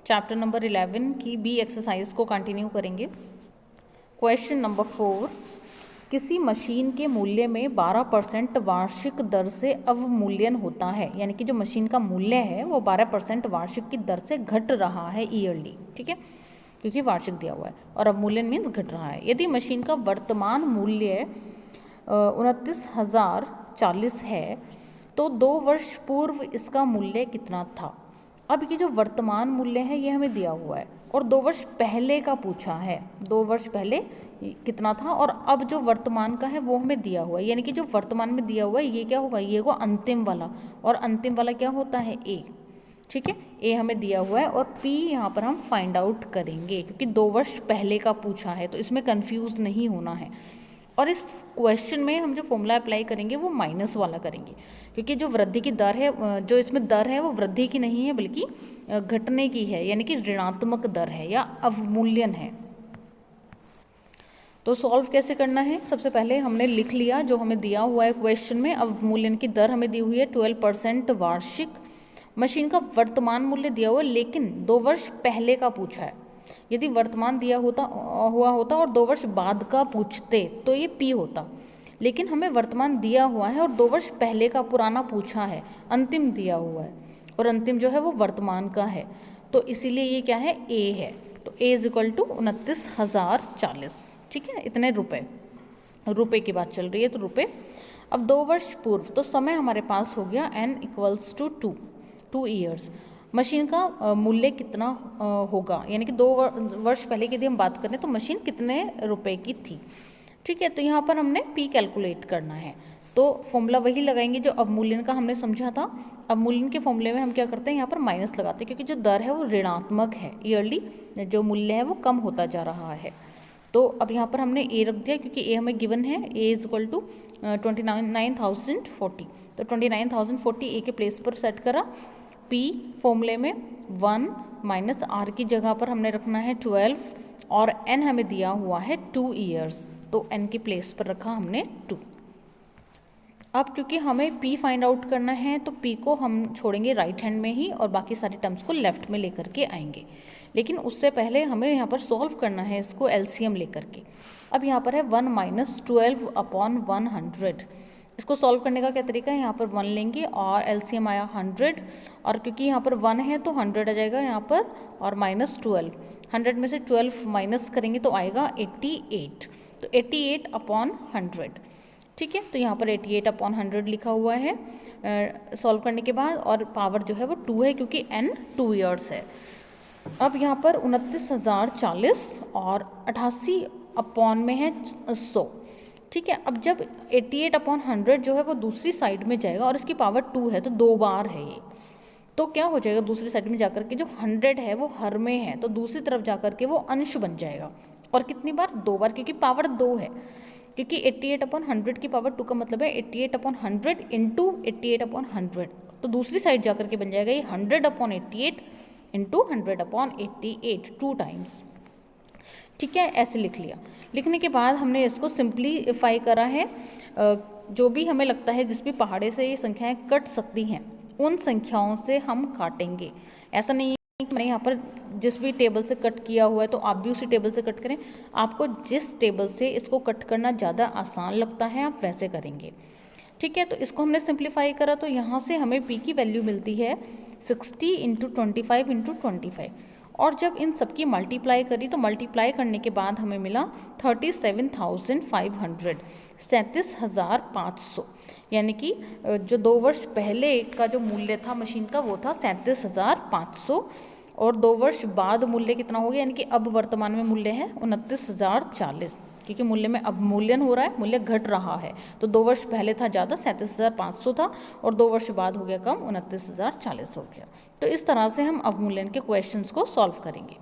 Chapter number 11 की be exercise को continue करेंगे। क्वेश्चन नंबर 4, किसी मशीन के मूल्य में 12% वार्षिक दर से अवमूल्यन होता है, यानी कि जो मशीन का मूल्य है वो 12% वार्षिक की दर से घट रहा है ईयरली, ठीक है, क्योंकि वार्षिक दिया हुआ है और अवमूल्यन मीन्स घट रहा है। यदि मशीन का वर्तमान मूल्य 29,040 है तो 2 वर्ष पूर्व इसका मूल्य कितना था। अब ये जो वर्तमान मूल्य है ये हमें दिया हुआ है और 2 वर्ष पहले का पूछा है, 2 वर्ष पहले कितना था और अब जो वर्तमान का है वो हमें दिया हुआ है, यानी कि जो वर्तमान में दिया हुआ है ये क्या होगा, ये होगा अंतिम वाला, और अंतिम वाला क्या होता है, ए, ठीक है, ए हमें दिया हुआ है और पी यहाँ पर हम फाइंड आउट करेंगे क्योंकि 2 वर्ष पहले का पूछा है तो इसमें कंफ्यूज नहीं होना है। और इस क्वेश्चन में हम जो फॉर्मूला अप्लाई करेंगे वो माइनस वाला करेंगे, क्योंकि जो वृद्धि की दर है, जो इसमें दर है वो वृद्धि की नहीं है बल्कि घटने की है, यानी कि ऋणात्मक दर है या अवमूल्यन है। तो सॉल्व कैसे करना है, सबसे पहले हमने लिख लिया जो हमें दिया हुआ है क्वेश्चन में। अवमूल्यन की दर हमें दी हुई है 12% वार्षिक, मशीन का वर्तमान मूल्य दिया हुआ है लेकिन 2 वर्ष पहले का पूछा है। यदि वर्तमान दिया हुआ होता और 2 वर्ष बाद का पूछते तो ये पी होता, लेकिन हमें वर्तमान दिया हुआ है और 2 वर्ष पहले का पुराना पूछा है, अंतिम दिया हुआ है और अंतिम जो है वो वर्तमान का है, तो इसीलिए ये क्या है, ए है। तो ए इज इक्वल टू 29,040, ठीक है, इतने रुपए की बात चल रही है तो रुपए। अब 2 वर्ष पूर्व, तो समय हमारे पास हो गया n equals to 2 years. Machine का मूल्य कितना होगा, यानी कि 2 वर्ष पहले की यदि हम बात करें तो मशीन कितने रुपए की थी, ठीक है। तो यहाँ पर हमने पी कैलकुलेट करना है, तो फॉर्मूला वही लगाएंगे जो अवमूल्यन का हमने समझा था। अवमूल्यन के फॉर्मूले में हम क्या करते हैं, यहाँ पर माइनस लगाते हैं क्योंकि जो दर है वो ऋणात्मक है, ईयरली जो मूल्य है वो कम होता जा रहा है। तो अब यहाँ पर हमने ए रख दिया क्योंकि ए हमें गिवन है, ए इज इक्वल टू 29,040, तो 29,040 ए के प्लेस पर सेट करा। पी फॉर्मूले में 1 माइनस आर की जगह पर हमने रखना है 12 और एन हमें दिया हुआ है 2 ईयर्स, तो एन की प्लेस पर रखा हमने 2। अब क्योंकि हमें पी फाइंड आउट करना है तो पी को हम छोड़ेंगे राइट हैंड में ही और बाकी सारे टर्म्स को लेफ्ट में लेकर के आएंगे, लेकिन उससे पहले हमें यहाँ पर सॉल्व करना है इसको एलसीएम लेकर के। अब यहाँ पर है 1 माइनस 12/100, इसको सॉल्व करने का क्या तरीका है, यहाँ पर 1 लेंगे और एलसीएम आया 100, और क्योंकि यहाँ पर 1 है तो 100 आ जाएगा यहाँ पर, और माइनस 12, 100 में से 12 माइनस करेंगे तो आएगा 88, तो 88/100, ठीक है। तो यहाँ पर 88/100 लिखा हुआ है सॉल्व करने के बाद, और पावर जो है वो 2 है क्योंकि n 2 ईयर्स है। अब यहाँ पर 29,040 और 88 अपॉन में है 100, ठीक है। अब जब 88/100 जो है वो दूसरी साइड में जाएगा और इसकी पावर 2 है तो 2 बार है ये, तो क्या हो जाएगा, दूसरी साइड में जाकर के जो 100 है वो हर में है तो दूसरी तरफ जाकर के वो अंश बन जाएगा, और कितनी बार, 2 बार, क्योंकि पावर 2 है, क्योंकि 88/100 की पावर 2 का मतलब है 88/100 इंटू 88/100, तो दूसरी साइड जाकर के बन जाएगा ये 100/88 इंटू 100/88 2 टाइम्स, ठीक है। ऐसे लिख लिया। लिखने के बाद हमने इसको सिंप्लीफाई करा है, जो भी हमें लगता है जिस भी पहाड़े से ये संख्याएं कट सकती हैं उन संख्याओं से हम काटेंगे। ऐसा नहीं है कि मैंने यहाँ पर जिस भी टेबल से कट किया हुआ है तो आप भी उसी टेबल से कट करें, आपको जिस टेबल से इसको कट करना ज़्यादा आसान लगता है आप वैसे करेंगे, ठीक है। तो इसको हमने सिंप्लीफाई करा तो यहाँ से हमें पी की वैल्यू मिलती है 60 इंटू 25 इंटू 25, और जब इन सबकी मल्टीप्लाई करी तो मल्टीप्लाई करने के बाद हमें मिला 37,500, 37,500, यानी कि जो 2 वर्ष पहले का जो मूल्य था मशीन का वो था 37,500, और 2 वर्ष बाद मूल्य कितना हो गया, यानी कि अब वर्तमान में मूल्य है 29,040, क्योंकि मूल्य में अवमूल्यन हो रहा है, मूल्य घट रहा है, तो 2 वर्ष पहले था ज़्यादा 37,500 था और 2 वर्ष बाद हो गया कम 29,040 हो गया। तो इस तरह से हम अवमूल्यन के क्वेश्चंस को सॉल्व करेंगे।